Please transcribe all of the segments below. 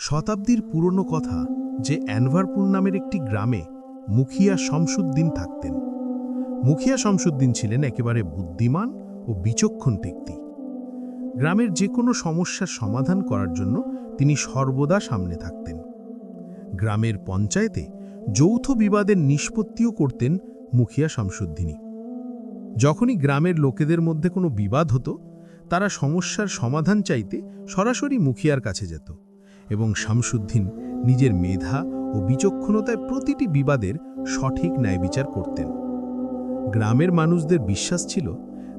শতাব্দীর পুরনো কথা যে অ্যানভারপুর নামের একটি গ্রামে মুখিয়া শামসুদ্দিন থাকতেন। মুখিয়া শামসুদ্দিন ছিলেন একেবারে বুদ্ধিমান ও বিচক্ষণ ব্যক্তি। গ্রামের যে কোনো সমস্যার সমাধান করার জন্য তিনি সর্বদা সামনে থাকতেন। গ্রামের পঞ্চায়েতে যৌথ বিবাদের নিষ্পত্তিও করতেন মুখিয়া শামসুদ্দিনই। যখনই গ্রামের লোকেদের মধ্যে কোনো বিবাদ হতো, তারা সমস্যার সমাধান চাইতে সরাসরি মুখিয়ার কাছে যেত এবং শামসুদ্দিন নিজের মেধা ও বিচক্ষণতায় প্রতিটি বিবাদের সঠিক ন্যায়বিচার করতেন। গ্রামের মানুষদের বিশ্বাস ছিল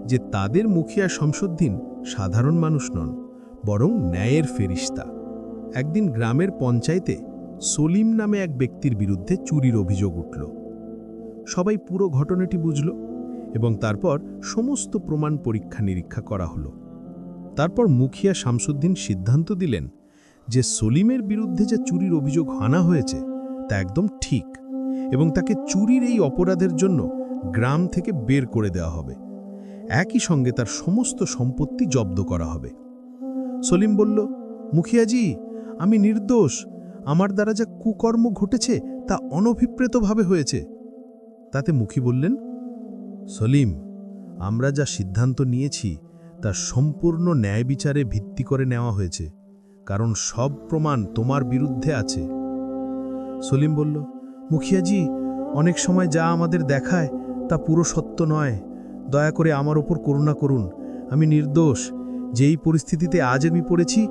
যে তাদের মুখিয়া শামসুদ্দিন সাধারণ মানুষ নন, বরং ন্যায়ের ফেরিস্তা। একদিন গ্রামের পঞ্চায়েতে সলিম নামে এক ব্যক্তির বিরুদ্ধে চুরির অভিযোগ উঠল। সবাই পুরো ঘটনাটি বুঝল এবং তারপর সমস্ত প্রমাণ পরীক্ষা নিরীক্ষা করা হলো। তারপর মুখিয়া শামসুদ্দিন সিদ্ধান্ত দিলেন যে সলিমের বিরুদ্ধে যে চুরির অভিযোগ আনা হয়েছে তা একদম ঠিক এবং তাকে চুরির এই অপরাধের জন্য গ্রাম থেকে বের করে দেওয়া হবে। একই সঙ্গে তার সমস্ত সম্পত্তি জব্দ করা হবে। সলিম বলল, মুখিয়াজি, আমি নির্দোষ। আমার দ্বারা যা কুকর্ম ঘটেছে তা অনভিপ্রেতভাবে হয়েছে। তাতে মুখী বললেন, সলিম, আমরা যা সিদ্ধান্ত নিয়েছি তা সম্পূর্ণ ন্যায় বিচারে ভিত্তি করে নেওয়া হয়েছে, কারণ সব প্রমাণ তোমার বিরুদ্ধে আছে। সলিম বলল, মুখিয়াজি, অনেক সময় যা আমাদের দেখায় তা পুরো সত্য নয়। দয়া করে আমার ওপর করুণা করুন। আমি নির্দোষ। যেই পরিস্থিতিতে আজ আমি পড়েছি,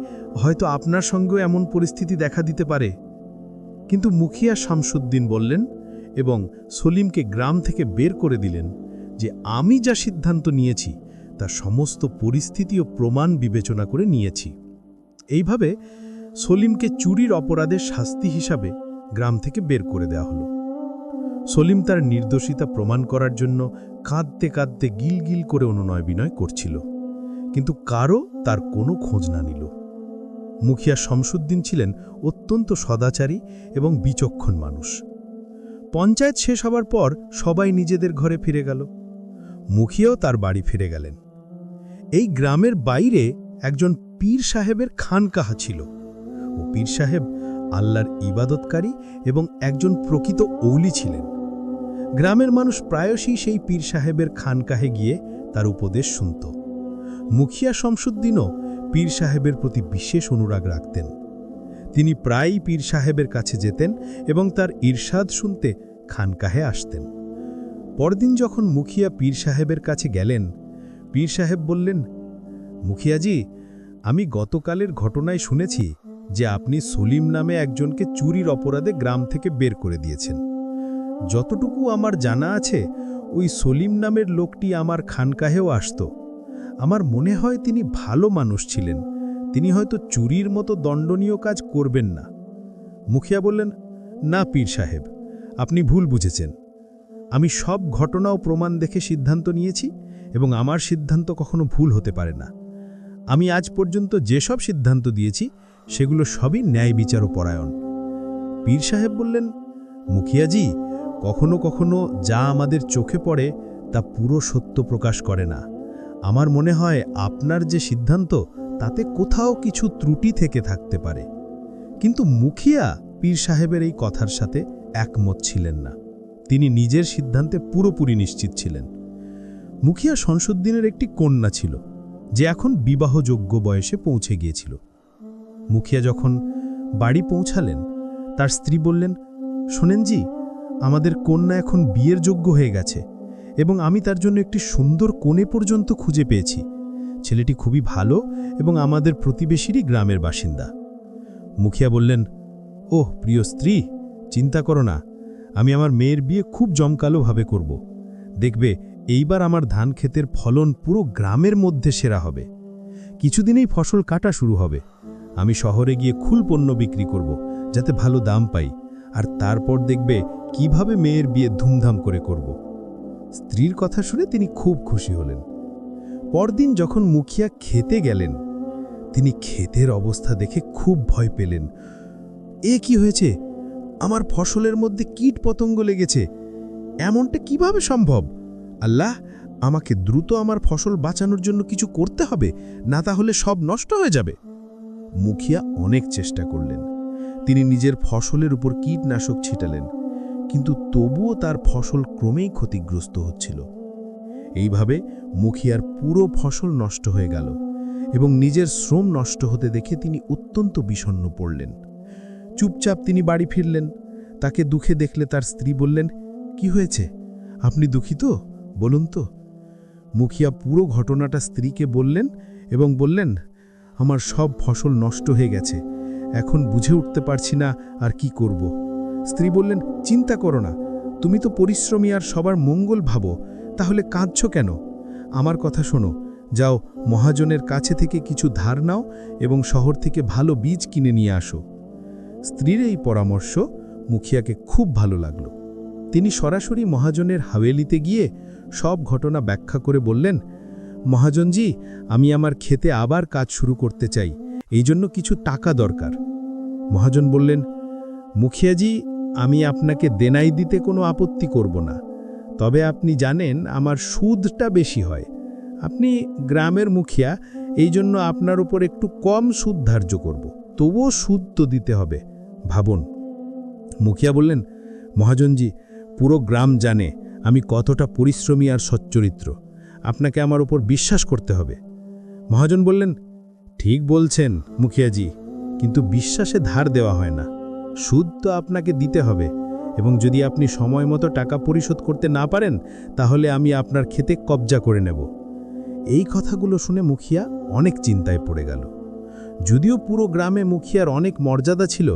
হয়তো আপনার সঙ্গেও এমন পরিস্থিতি দেখা দিতে পারে। কিন্তু মুখিয়া শামসুদ্দিন বললেন এবং সলিমকে গ্রাম থেকে বের করে দিলেন যে আমি যা সিদ্ধান্ত নিয়েছি তা সমস্ত পরিস্থিতি ও প্রমাণ বিবেচনা করে নিয়েছি। এইভাবে সলিমকে চুরির অপরাধের শাস্তি হিসাবে গ্রাম থেকে বের করে দেওয়া হলো। সলিম তার নির্দোষিতা প্রমাণ করার জন্য কাঁদতে কাঁদতে গিলগিল করে অনুনয় বিনয় করছিল, কিন্তু কারও তার কোনো খোঁজ না নিল। মুখিয়া শামসুদ্দিন ছিলেন অত্যন্ত সদাচারী এবং বিচক্ষণ মানুষ। পঞ্চায়েত শেষ হবার পর সবাই নিজেদের ঘরে ফিরে গেল। মুখিয়াও তার বাড়ি ফিরে গেলেন। এই গ্রামের বাইরে একজন পীর সাহেবের খানকাহা ছিল। ও পীর সাহেব আল্লাহর ইবাদতকারী এবং একজন প্রকৃত ঔলি ছিলেন। গ্রামের মানুষ প্রায়শই সেই পীর সাহেবের খানকাহে গিয়ে তার উপদেশ শুনত। মুখিয়া শামসুদ্দিনও পীর সাহেবের প্রতি বিশেষ অনুরাগ রাখতেন। তিনি প্রায়ই পীর সাহেবের কাছে যেতেন এবং তার ইরশাদ শুনতে খানকাহে আসতেন। পরদিন যখন মুখিয়া পীর সাহেবের কাছে গেলেন, পীর সাহেব বললেন, মুখিয়াজি, আমি গতকালের ঘটনায় শুনেছি যে আপনি সলিম নামে একজনকে চুরির অপরাধে গ্রাম থেকে বের করে দিয়েছেন। যতটুকু আমার জানা আছে, ওই সলিম নামের লোকটি আমার খানকাহেও আসত। আমার মনে হয় তিনি ভালো মানুষ ছিলেন। তিনি হয়তো চুরির মতো দণ্ডনীয় কাজ করবেন না। মুখিয়া বললেন, না পীর সাহেব, আপনি ভুল বুঝেছেন। আমি সব ঘটনা ও প্রমাণ দেখে সিদ্ধান্ত নিয়েছি এবং আমার সিদ্ধান্ত কখনো ভুল হতে পারে না। আমি আজ পর্যন্ত যেসব সিদ্ধান্ত দিয়েছি সেগুলো সবই ন্যায় বিচার ও পরায়ণ। পীর সাহেব বললেন, মুখিয়াজি, কখনো কখনো যা আমাদের চোখে পড়ে তা পুরো সত্য প্রকাশ করে না। আমার মনে হয় আপনার যে সিদ্ধান্ত তাতে কোথাও কিছু ত্রুটি থেকে থাকতে পারে। কিন্তু মুখিয়া পীর সাহেবের এই কথার সাথে একমত ছিলেন না। তিনি নিজের সিদ্ধান্তে পুরোপুরি নিশ্চিত ছিলেন। মুখিয়া শামসুদ্দিনের একটি কন্যা ছিল যে এখন বিবাহযোগ্য বয়সে পৌঁছে গিয়েছিল। মুখিয়া যখন বাড়ি পৌঁছালেন, তার স্ত্রী বললেন, শোনেন জি, আমাদের কন্যা এখন বিয়ের যোগ্য হয়ে গেছে এবং আমি তার জন্য একটি সুন্দর কনে পর্যন্ত খুঁজে পেয়েছি। ছেলেটি খুবই ভালো এবং আমাদের প্রতিবেশীরই গ্রামের বাসিন্দা। মুখিয়া বললেন, ওহ প্রিয় স্ত্রী, চিন্তা করো না, আমি আমার মেয়ের বিয়ে খুব জমকালোভাবে করব। দেখবে এইবার আমার ধান ক্ষেতের ফলন পুরো গ্রামের মধ্যে সেরা হবে। কিছুদিনেই ফসল কাটা শুরু হবে। আমি শহরে গিয়ে খুল পণ্য বিক্রি করব, যাতে ভালো দাম পাই, আর তারপর দেখবে কিভাবে মেয়ের বিয়ে ধুমধাম করে করব। স্ত্রীর কথা শুনে তিনি খুব খুশি হলেন। পরদিন যখন মুখিয়া খেতে গেলেন, তিনি ক্ষেতের অবস্থা দেখে খুব ভয় পেলেন। এ কি হয়েছে? আমার ফসলের মধ্যে কীট পতঙ্গ লেগেছে। এমনটা কিভাবে সম্ভব? আল্লাহ, আমাকে দ্রুত আমার ফসল বাঁচানোর জন্য কিছু করতে হবে, না তাহলে সব নষ্ট হয়ে যাবে। মুখিয়া অনেক চেষ্টা করলেন, তিনি নিজের ফসলের উপর কীটনাশক ছিটালেন, কিন্তু তবুও তার ফসল ক্রমেই ক্ষতিগ্রস্ত হচ্ছিল। এইভাবে মুখিয়ার পুরো ফসল নষ্ট হয়ে গেল এবং নিজের শ্রম নষ্ট হতে দেখে তিনি অত্যন্ত বিষণ্ণ পড়লেন। চুপচাপ তিনি বাড়ি ফিরলেন। তাকে দুঃখে দেখলে তার স্ত্রী বললেন, কি হয়েছে, আপনি দুঃখিত, বলুন তো। মুখিয়া পুরো ঘটনাটা স্ত্রীকে বললেন এবং বললেন, আমার সব ফসল নষ্ট হয়ে গেছে, এখন বুঝে উঠতে পারছি না আর কি করব। স্ত্রী বললেন, চিন্তা করো না, তুমি তো পরিশ্রমী আর সবার মঙ্গল ভাবো, তাহলে কাঁদছ কেন? আমার কথা শোনো, যাও মহাজনের কাছে থেকে কিছু ধার নাও এবং শহর থেকে ভালো বীজ কিনে নিয়ে আসো। স্ত্রীর এই পরামর্শ মুখিয়াকে খুব ভালো লাগলো। তিনি সরাসরি মহাজনের হাভেলিতে গিয়ে সব ঘটনা ব্যাখ্যা করে বললেন, মহাজনজি, আমি আমার ক্ষেতে আবার কাজ শুরু করতে চাই, এই জন্য কিছু টাকা দরকার। মহাজন বললেন, মুখিয়াজি, আমি আপনাকে দেনাই দিতে কোনো আপত্তি করব না, তবে আপনি জানেন আমার সুদটা বেশি হয়। আপনি গ্রামের মুখিয়া, এই জন্য আপনার উপর একটু কম সুদ ধার্য করব, তবুও সুদ তো দিতে হবে, ভাবুন। মুখিয়া বললেন, মহাজনজি, পুরো গ্রাম জানে আমি কতটা পরিশ্রমী আর সচ্চরিত্র, আপনাকে আমার উপর বিশ্বাস করতে হবে। মহাজন বললেন, ঠিক বলছেন মুখিয়াজি, কিন্তু বিশ্বাসে ধার দেওয়া হয় না, সুদ তো আপনাকে দিতে হবে, এবং যদি আপনি সময় মতো টাকা পরিশোধ করতে না পারেন তাহলে আমি আপনার ক্ষেতে কবজা করে নেব। এই কথাগুলো শুনে মুখিয়া অনেক চিন্তায় পড়ে গেল। যদিও পুরো গ্রামে মুখিয়ার অনেক মর্যাদা ছিল,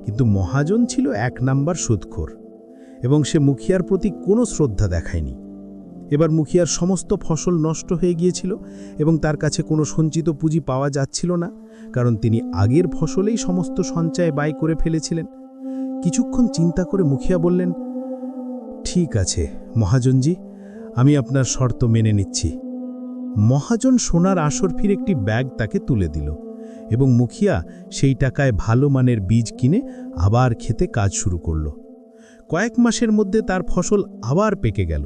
কিন্তু মহাজন ছিল 1 নাম্বার সুদখোর, এবং সে মুখিয়ার প্রতি কোনো শ্রদ্ধা দেখায়নি। এবার মুখিয়ার সমস্ত ফসল নষ্ট হয়ে গিয়েছিল এবং তার কাছে কোনো সঞ্চিত পুঁজি পাওয়া যাচ্ছিল না, কারণ তিনি আগের ফসলেই সমস্ত সঞ্চয় ব্যয় করে ফেলেছিলেন। কিছুক্ষণ চিন্তা করে মুখিয়া বললেন, ঠিক আছে মহাজনজি, আমি আপনার শর্ত মেনে নিচ্ছি। মহাজন সোনার আসরফির একটি ব্যাগ তাকে তুলে দিল এবং মুখিয়া সেই টাকায় ভালো মানের বীজ কিনে আবার খেতে কাজ শুরু করল। কয়েক মাসের মধ্যে তার ফসল আবার পেকে গেল,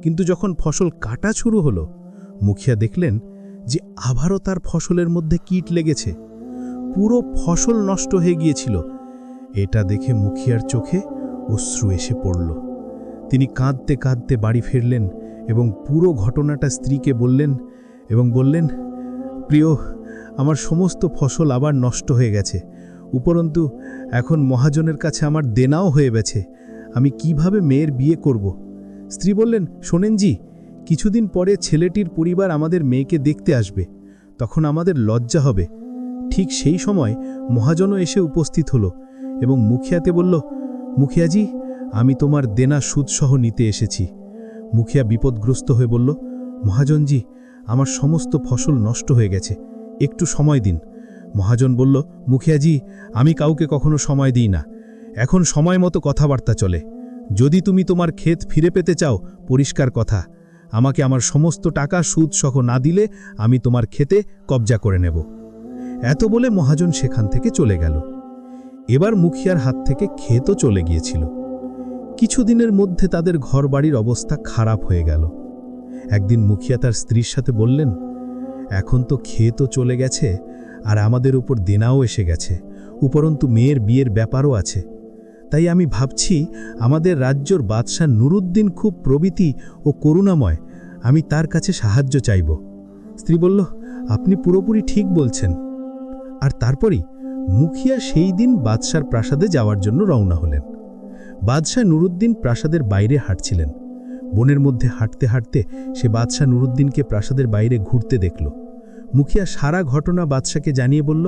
কিন্তু যখন ফসল কাটা শুরু হলো, মুখিয়া দেখলেন যে আবারও তার ফসলের মধ্যে কীট লেগেছে। পুরো ফসল নষ্ট হয়ে গিয়েছিল। এটা দেখে মুখিয়ার চোখে অশ্রু এসে পড়ল। তিনি কাঁদতে কাঁদতে বাড়ি ফিরলেন এবং পুরো ঘটনাটা স্ত্রীকে বললেন এবং বললেন, প্রিয়, আমার সমস্ত ফসল আবার নষ্ট হয়ে গেছে, উপরন্তু এখন মহাজনের কাছে আমার দেনাও হয়ে গেছে, আমি কিভাবে মেয়ের বিয়ে করব? স্ত্রী বললেন, শোনেন জি, কিছুদিন পরে ছেলেটির পরিবার আমাদের মেয়েকে দেখতে আসবে, তখন আমাদের লজ্জা হবে। ঠিক সেই সময় মহাজনও এসে উপস্থিত হলো এবং মুখিয়াতে বলল, মুখিয়াজি, আমি তোমার দেনা সুদসহ নিতে এসেছি। মুখিয়া বিপদগ্রস্ত হয়ে বলল, মহাজনজি, আমার সমস্ত ফসল নষ্ট হয়ে গেছে, একটু সময় দিন। মহাজন বলল, মুখিয়াজি, আমি কাউকে কখনো সময় দিই না, এখন সময় মতো কথাবার্তা চলে। যদি তুমি তোমার ক্ষেত ফিরে পেতে চাও, পরিষ্কার কথা, আমাকে আমার সমস্ত টাকা সুদসহ না দিলে আমি তোমার ক্ষেতে কবজা করে নেব। এত বলে মহাজন সেখান থেকে চলে গেল। এবার মুখিয়ার হাত থেকে ক্ষেতও চলে গিয়েছিল। কিছুদিনের মধ্যে তাদের ঘরবাড়ির অবস্থা খারাপ হয়ে গেল। একদিন মুখিয়া তার স্ত্রীর সাথে বললেন, এখন তো ক্ষেতও চলে গেছে আর আমাদের উপর দেনাও এসে গেছে, উপরন্তু মেয়ের বিয়ের ব্যাপারও আছে। তাই আমি ভাবছি আমাদের রাজ্যর বাদশাহ নুরুদ্দিন খুব প্রবৃত্তি ও করুণাময়, আমি তার কাছে সাহায্য চাইব। স্ত্রী বলল, আপনি পুরোপুরি ঠিক বলছেন। আর তারপরই মুখিয়া সেই দিন বাদশার প্রাসাদে যাওয়ার জন্য রওনা হলেন। বাদশাহ নুরুদ্দিন প্রাসাদের বাইরে হাঁটছিলেন। বনের মধ্যে হাঁটতে হাঁটতে সে বাদশাহ নুরুদ্দিনকে প্রাসাদের বাইরে ঘুরতে দেখল। মুখিয়া সারা ঘটনা বাদশাকে জানিয়ে বলল,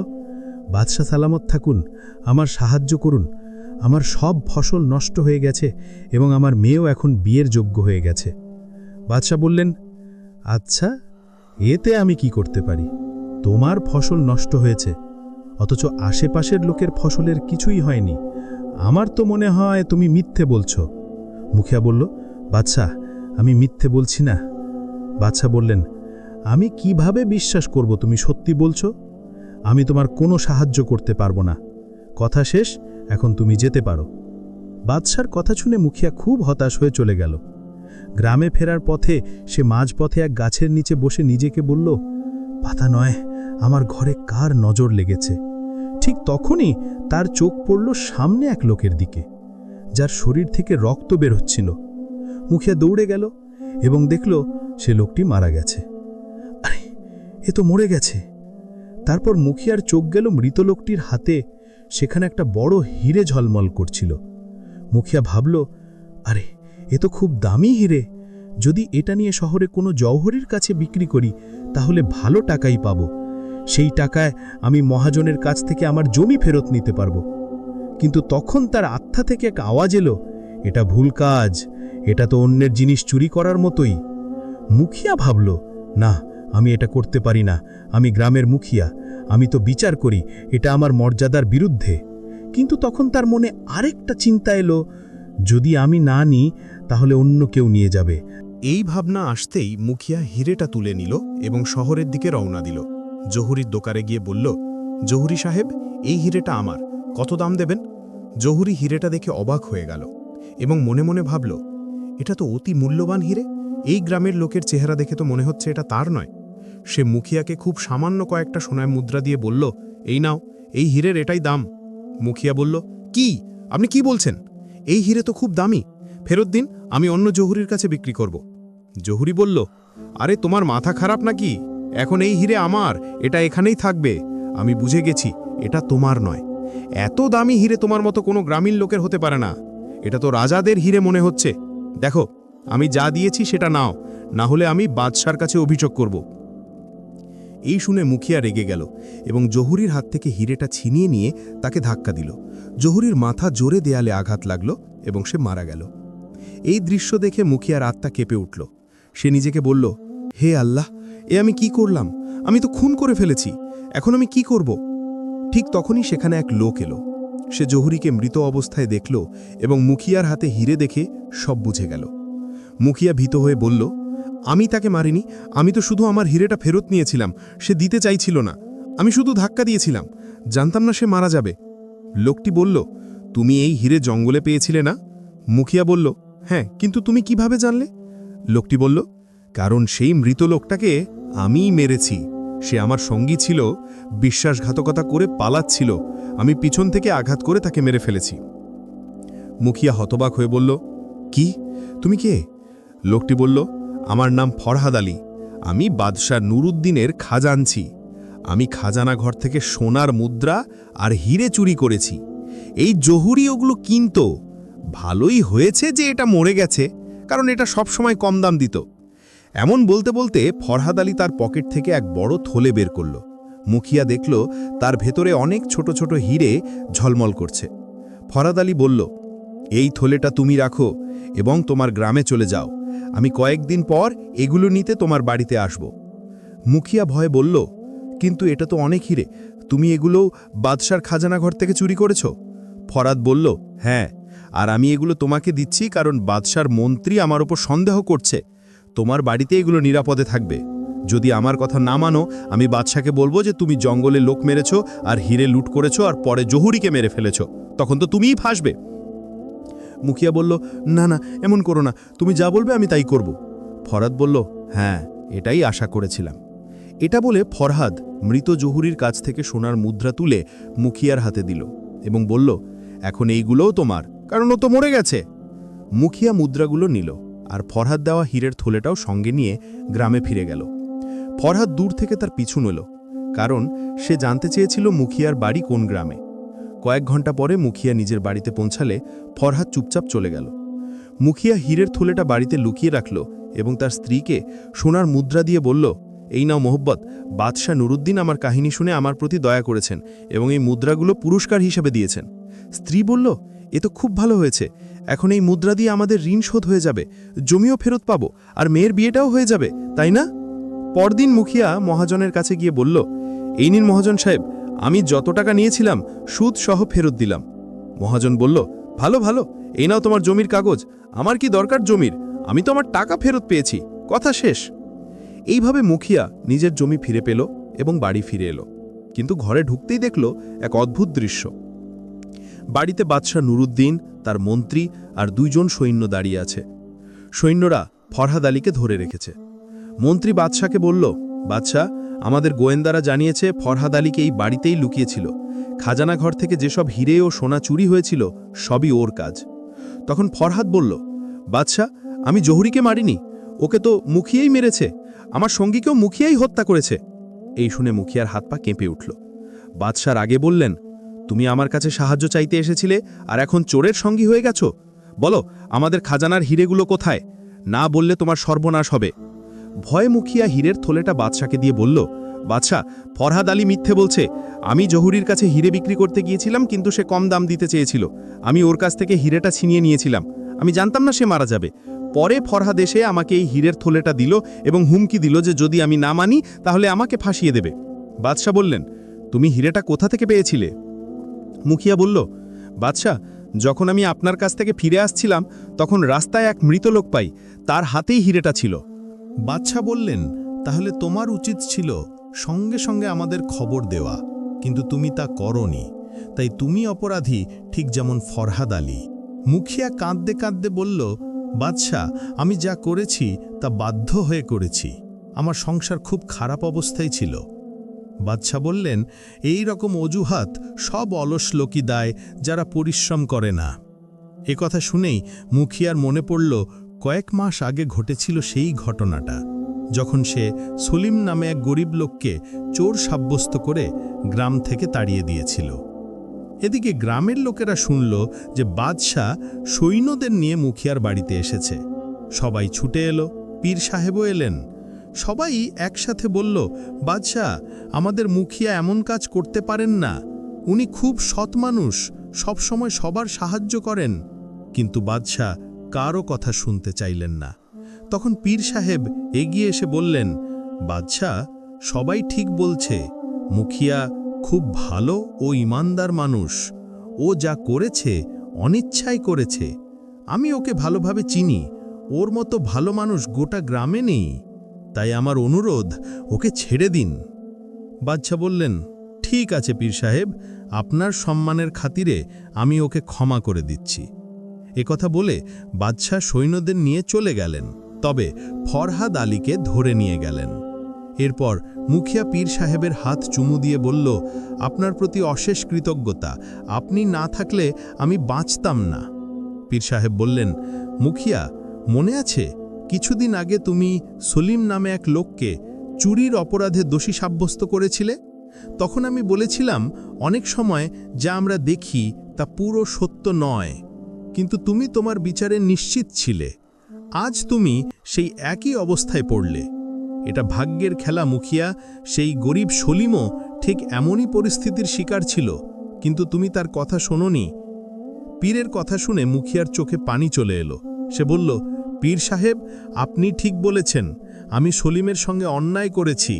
বাদশাহ সালামত থাকুন, আমার সাহায্য করুন, আমার সব ফসল নষ্ট হয়ে গেছে এবং আমার মেয়েও এখন বিয়ের যোগ্য হয়ে গেছে। বাদশাহ বললেন, আচ্ছা, এতে আমি কি করতে পারি? তোমার ফসল নষ্ট হয়েছে, অথচ আশেপাশের লোকের ফসলের কিছুই হয়নি, আমার তো মনে হয় তুমি মিথ্যে বলছো। মুখিয়া বলল, বাদশাহ, আমি মিথ্যে বলছি না। বাদশাহ বললেন, আমি কিভাবে বিশ্বাস করব তুমি সত্যি বলছো? আমি তোমার কোনো সাহায্য করতে পারবো না। কথা শেষ, এখন তুমি যেতে পারো। বাদশার কথা শুনে মুখিয়া খুব হতাশ হয়ে চলে গেল। গ্রামে ফেরার পথে সে মাঝপথে এক গাছের নিচে বসে নিজেকে বলল, পাতা নয়, আমার ঘরে কার নজর লেগেছে। ঠিক তখনই তার চোখ পড়ল সামনে এক লোকের দিকে, যার শরীর থেকে রক্ত বের হচ্ছিল। মুখিয়া দৌড়ে গেল এবং দেখল সে লোকটি মারা গেছে। আরে, এ তো মরে গেছে। তারপর মুখিয়ার চোখ গেল মৃত লোকটির হাতে, সেখানে একটা বড় হিরে ঝলমল করছিল। মুখিয়া ভাবল, আরে, এ তো খুব দামি হিরে। যদি এটা নিয়ে শহরে কোনো জওহরির কাছে বিক্রি করি তাহলে ভালো টাকাই পাব। সেই টাকায় আমি মহাজনের কাছ থেকে আমার জমি ফেরত নিতে পারব। কিন্তু তখন তার আত্মা থেকে এক আওয়াজ এলো, এটা ভুল কাজ, এটা তো অন্যের জিনিস চুরি করার মতোই। মুখিয়া ভাবল, না, আমি এটা করতে পারি না। আমি গ্রামের মুখিয়া, আমি তো বিচার করি, এটা আমার মর্যাদার বিরুদ্ধে। কিন্তু তখন তার মনে আরেকটা চিন্তা এলো, যদি আমি না নিই তাহলে অন্য কেউ নিয়ে যাবে। এই ভাবনা আসতেই মুখিয়া হিরেটা তুলে নিল এবং শহরের দিকে রওনা দিল। জহুরির দোকানে গিয়ে বলল, জহুরি সাহেব, এই হিরেটা আমার, কত দাম দেবেন? জহুরি হিরেটা দেখে অবাক হয়ে গেল এবং মনে মনে ভাবল, এটা তো অতি মূল্যবান হিরে। এই গ্রামের লোকের চেহারা দেখে তো মনে হচ্ছে এটা তার নয়। সে মুখিয়াকে খুব সামান্য কয়েকটা সোনার মুদ্রা দিয়ে বলল, এই নাও, এই হিরের এটাই দাম। মুখিয়া বলল, কি? আপনি কি বলছেন? এই হিরে তো খুব দামি, ফেরত দিন, আমি অন্য জহুরির কাছে বিক্রি করব। জহুরি বলল, আরে, তোমার মাথা খারাপ নাকি? এখন এই হিরে আমার, এটা এখানেই থাকবে। আমি বুঝে গেছি এটা তোমার নয়। এত দামি হিরে তোমার মতো কোনো গ্রামীণ লোকের হতে পারে না। এটা তো রাজাদের হিরে মনে হচ্ছে। দেখো, আমি যা দিয়েছি সেটা নাও, না হলে আমি বাদশার কাছে অভিযোগ করব। এই শুনে মুখিয়া রেগে গেল এবং জহুরির হাত থেকে হিরেটা ছিনিয়ে নিয়ে তাকে ধাক্কা দিল। জহুরির মাথা জোরে দেয়ালে আঘাত লাগল এবং সে মারা গেল। এই দৃশ্য দেখে মুখিয়ার আত্মা কেঁপে উঠল। সে নিজেকে বলল, হে আল্লাহ, এ আমি কি করলাম? আমি তো খুন করে ফেলেছি, এখন আমি কি করব? ঠিক তখনই সেখানে এক লোক এলো। সে জহুরিকে মৃত অবস্থায় দেখল এবং মুখিয়ার হাতে হিরে দেখে সব বুঝে গেল। মুখিয়া ভীত হয়ে বলল, আমি তাকে মারিনি, আমি তো শুধু আমার হিরেটা ফেরত নিয়েছিলাম। সে দিতে চাইছিল না, আমি শুধু ধাক্কা দিয়েছিলাম, জানতাম না সে মারা যাবে। লোকটি বলল, তুমি এই হিরে জঙ্গলে পেয়েছিলে না? মুখিয়া বলল, হ্যাঁ, কিন্তু তুমি কিভাবে জানলে? লোকটি বলল, কারণ সেই মৃত লোকটাকে আমিই মেরেছি। সে আমার সঙ্গী ছিল, বিশ্বাসঘাতকতা করে পালাচ্ছিল, আমি পিছন থেকে আঘাত করে তাকে মেরে ফেলেছি। মুখিয়া হতবাক হয়ে বলল, কি? তুমি কে? লোকটি বলল, আমার নাম ফরহাদ আলী, আমি বাদশাহ নুরুদ্দিনের খাজানছি। আমি খাজানা ঘর থেকে সোনার মুদ্রা আর হিরে চুরি করেছি। এই জহুরি ওগুলো কিনত। ভালোই হয়েছে যে এটা মরে গেছে, কারণ এটা সবসময় কম দাম দিত। এমন বলতে বলতে ফরহাদ আলী তার পকেট থেকে এক বড় থলে বের করল। মুখিয়া দেখল তার ভেতরে অনেক ছোট ছোট হিরে ঝলমল করছে। ফরহাদ আলী বলল, এই থলেটা তুমি রাখো এবং তোমার গ্রামে চলে যাও। আমি কয়েকদিন পর এগুলো নিতে তোমার বাড়িতে আসব। মুখিয়া ভয়ে বলল, কিন্তু এটা তো অনেক হিরে, তুমি এগুলো বাদশার খাজানা ঘর থেকে চুরি করেছ? ফরহাদ বলল, হ্যাঁ, আর আমি এগুলো তোমাকে দিচ্ছি কারণ বাদশার মন্ত্রী আমার ওপর সন্দেহ করছে। তোমার বাড়িতে এগুলো নিরাপদে থাকবে। যদি আমার কথা না মানো, আমি বাদশাকে বলবো যে তুমি জঙ্গলে লোক মেরেছ আর হিরে লুট করেছ আর পরে জহুরিকে মেরে ফেলেছ, তখন তো তুমিই ফাঁসবে। মুখিয়া বলল, না না, এমন করো না, তুমি যা বলবে আমি তাই করব। ফরহাদ বলল, হ্যাঁ, এটাই আশা করেছিলাম। এটা বলে ফরহাদ মৃত জহুরির কাছ থেকে সোনার মুদ্রা তুলে মুখিয়ার হাতে দিল এবং বলল, এখন এইগুলোও তোমার, কারণ ও তো মরে গেছে। মুখিয়া মুদ্রাগুলো নিল আর ফরহাদ দেওয়া হীরের থলেটাও সঙ্গে নিয়ে গ্রামে ফিরে গেল। ফরহাদ দূর থেকে তার পিছু নিল, কারণ সে জানতে চেয়েছিল মুখিয়ার বাড়ি কোন গ্রামে। কয়েক ঘন্টা পরে মুখিয়া নিজের বাড়িতে পৌঁছালে ফরহাদ চুপচাপ চলে গেল। মুখিয়া হীরের থলেটা বাড়িতে লুকিয়ে রাখল এবং তার স্ত্রীকে সোনার মুদ্রা দিয়ে বলল, এই নাও মোহব্বত, বাদশাহ নুরুদ্দিন আমার কাহিনী শুনে আমার প্রতি দয়া করেছেন এবং এই মুদ্রাগুলো পুরস্কার হিসেবে দিয়েছেন। স্ত্রী বলল, এ তো খুব ভালো হয়েছে, এখন এই মুদ্রা দিয়ে আমাদের ঋণ শোধ হয়ে যাবে, জমিও ফেরত পাবো আর মেয়ের বিয়েটাও হয়ে যাবে, তাই না? পরদিন মুখিয়া মহাজনের কাছে গিয়ে বলল, এই নিন মহাজন সাহেব, আমি যত টাকা নিয়েছিলাম সুদ সহ ফেরত দিলাম। মহাজন বলল, ভালো ভালো, এই নাও তোমার জমির কাগজ। আমার কি দরকার জমির, আমি তো আমার টাকা ফেরত পেয়েছি, কথা শেষ। এইভাবে মুখিয়া নিজের জমি ফিরে পেল এবং বাড়ি ফিরে এলো। কিন্তু ঘরে ঢুকতেই দেখল এক অদ্ভুত দৃশ্য। বাড়িতে বাদশাহ নুরুদ্দিন, তার মন্ত্রী আর 2 জন সৈন্য দাঁড়িয়ে আছে। সৈন্যরা ফরহাদ আলীকে ধরে রেখেছে। মন্ত্রী বাদশাকে বলল, বাদশাহ, আমাদের গোয়েন্দারা জানিয়েছে ফরহাদ আলীকে এই বাড়িতেই লুকিয়েছিল, খাজানা ঘর থেকে যেসব হিরে ও সোনা চুরি হয়েছিল সবই ওর কাজ। তখন ফরহাদ বলল, বাদশাহ, আমি জহুরিকে মারিনি, ওকে তো মুখিয়াই মেরেছে, আমার সঙ্গীকেও মুখিয়াই হত্যা করেছে। এই শুনে মুখিয়ার হাত পা কেঁপে উঠল। বাদশার আগে বললেন, তুমি আমার কাছে সাহায্য চাইতে এসেছিলে আর এখন চোরের সঙ্গী হয়ে গেছো? বলো, আমাদের খাজানার হিরেগুলো কোথায়? না বললে তোমার সর্বনাশ হবে। ভয়ে মুখিয়া হীরের থলেটা বাদশাকে দিয়ে বলল, বাদশাহ, ফরহাদ আলী মিথ্যে বলছে। আমি জহুরির কাছে হিরে বিক্রি করতে গিয়েছিলাম, কিন্তু সে কম দাম দিতে চেয়েছিল। আমি ওর কাছ থেকে হিরেটা ছিনিয়ে নিয়েছিলাম। আমি জানতাম না সে মারা যাবে। পরে ফরহাদ এসে আমাকে এই হীরের থলেটা দিল এবং হুমকি দিল যে যদি আমি না মানি তাহলে আমাকে ফাঁসিয়ে দেবে। বাদশাহ বললেন, তুমি হিরেটা কোথা থেকে পেয়েছিলে? মুখিয়া বলল, বাদশাহ, যখন আমি আপনার কাছ থেকে ফিরে আসছিলাম তখন রাস্তায় এক মৃত লোক পাই, তার হাতেই হিরেটা ছিল। বাদশাহ বললেন, তাহলে তোমার উচিত ছিল সঙ্গে সঙ্গে আমাদের খবর দেওয়া, কিন্তু তুমি তা করনি, তাই তুমি অপরাধী, ঠিক যেমন ফরহাদ আলী। মুখিয়া কাঁদতে কাঁদতে বলল, বাদশাহ, আমি যা করেছি তা বাধ্য হয়ে করেছি। আমার সংসার খুব খারাপ অবস্থায় ছিল। বাদশাহ বললেন, এই রকম অজুহাত সব অলস লোকই দেয় যারা পরিশ্রম করে না। এ কথা শুনেই মুখিয়ার মনে পড়ল কয়েক মাস আগে ঘটেছিল সেই ঘটনাটা, যখন সে সলিম নামে এক গরিব লোককে চোর সাব্যস্ত করে গ্রাম থেকে তাড়িয়ে দিয়েছিল। এদিকে গ্রামের লোকেরা শুনল যে বাদশাহ সৈন্যদের নিয়ে মুখিয়ার বাড়িতে এসেছে। সবাই ছুটে এলো, পীর সাহেবও এলেন। সবাই একসাথে বলল, বাদশাহ, আমাদের মুখিয়া এমন কাজ করতে পারেন না। উনি খুব সৎ মানুষ, সবসময় সবার সাহায্য করেন। কিন্তু বাদশাহ কারও কথা শুনতে চাইলেন না। তখন পীর সাহেব এগিয়ে এসে বললেন, বাদশাহ, সবাই ঠিক বলছে, মুখিয়া খুব ভালো ও ইমানদার মানুষ। ও যা করেছে অনিচ্ছায় করেছে। আমি ওকে ভালোভাবে চিনি, ওর মতো ভালো মানুষ গোটা গ্রামে নেই। তাই আমার অনুরোধ, ওকে ছেড়ে দিন। বাদশাহ বললেন, ঠিক আছে পীর সাহেব, আপনার সম্মানের খাতিরে আমি ওকে ক্ষমা করে দিচ্ছি। একথা বলে বাদশাহ সৈন্যদের নিয়ে চলে গেলেন, তবে ফরহাদ আলীকে ধরে নিয়ে গেলেন। এরপর মুখিয়া পীর সাহেবের হাত চুমু দিয়ে বলল, আপনার প্রতি অশেষ কৃতজ্ঞতা, আপনি না থাকলে আমি বাঁচতাম না। পীর সাহেব বললেন, মুখিয়া, মনে আছে কিছুদিন আগে তুমি সলিম নামে এক লোককে চুরির অপরাধে দোষী সাব্যস্ত করেছিলে? তখন আমি বলেছিলাম, অনেক সময় যা আমরা দেখি তা পুরো সত্য নয়, কিন্তু তুমি তোমার বিচারে নিশ্চিত ছিলে। আজ তুমি সেই একই অবস্থায় পড়লে। এটা ভাগ্যের খেলা মুখিয়া। সেই গরিব সলিমও ঠিক এমনই পরিস্থিতির শিকার ছিল, কিন্তু তুমি তার কথা শোনোনি। পীরের কথা শুনে মুখিয়ার চোখে পানি চলে এলো। সে বলল, পীর সাহেব, আপনি ঠিক বলেছেন, আমি সলিমের সঙ্গে অন্যায় করেছি,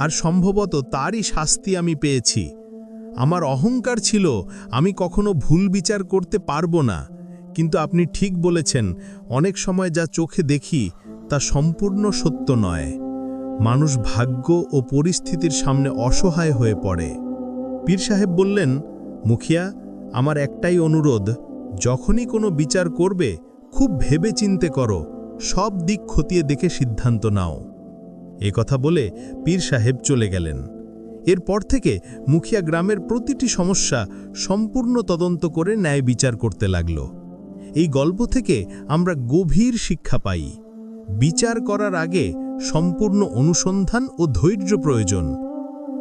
আর সম্ভবত তারই শাস্তি আমি পেয়েছি। আমার অহংকার ছিল, আমি কখনো ভুল বিচার করতে পারবো না। কিন্তু আপনি ঠিক বলেছেন, অনেক সময় যা চোখে দেখি তা সম্পূর্ণ সত্য নয়। মানুষ ভাগ্য ও পরিস্থিতির সামনে অসহায় হয়ে পড়ে। পীর সাহেব বললেন, মুখিয়া, আমার একটাই অনুরোধ, যখনই কোনো বিচার করবে খুব ভেবে চিন্তে করো, সব দিক খতিয়ে দেখে সিদ্ধান্ত নাও। এ কথা বলে পীর সাহেব চলে গেলেন। এরপর থেকে মুখিয়া গ্রামের প্রতিটি সমস্যা সম্পূর্ণ তদন্ত করে ন্যায় বিচার করতে লাগল। এই গল্প থেকে আমরা গভীর শিক্ষা পাই। বিচার করার আগে সম্পূর্ণ অনুসন্ধান ও ধৈর্য প্রয়োজন।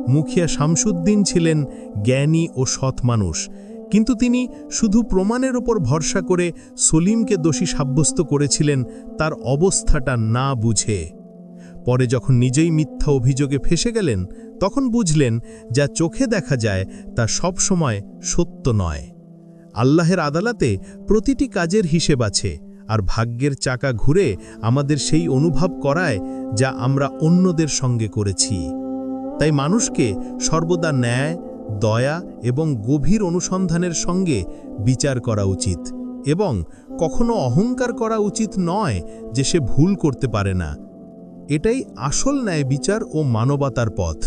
মুখিয়া শামসুদ্দিন ছিলেন জ্ঞানী ও সৎ মানুষ, কিন্তু তিনি শুধু প্রমাণের ওপর ভরসা করে সলিমকে দোষী সাব্যস্ত করেছিলেন তার অবস্থাটা না বুঝে। পরে যখন নিজেই মিথ্যা অভিযোগে ফেসে গেলেন, তখন বুঝলেন যা চোখে দেখা যায় তা সব সময় সত্য নয়। আল্লাহের আদালতে প্রতিটি কাজের হিসেব আছে, আর ভাগ্যের চাকা ঘুরে আমাদের সেই অনুভব করায় যা আমরা অন্যদের সঙ্গে করেছি। তাই মানুষকে সর্বদা ন্যায়, দয়া এবং গভীর অনুসন্ধানের সঙ্গে বিচার করা উচিত, এবং কখনো অহংকার করা উচিত নয় যে সে ভুল করতে পারে না। এটাই আসল ন্যায় বিচার ও মানবতার পথ।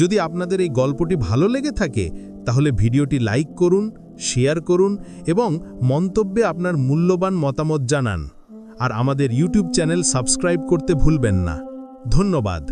যদি আপনাদের এই গল্পটি ভালো লেগে থাকে তাহলে ভিডিওটি লাইক করুন, শেয়ার করুন এবং মন্তব্যে আপনার মূল্যবান মতামত জানান। আর আমাদের ইউটিউব চ্যানেল সাবস্ক্রাইব করতে ভুলবেন না। ধন্যবাদ।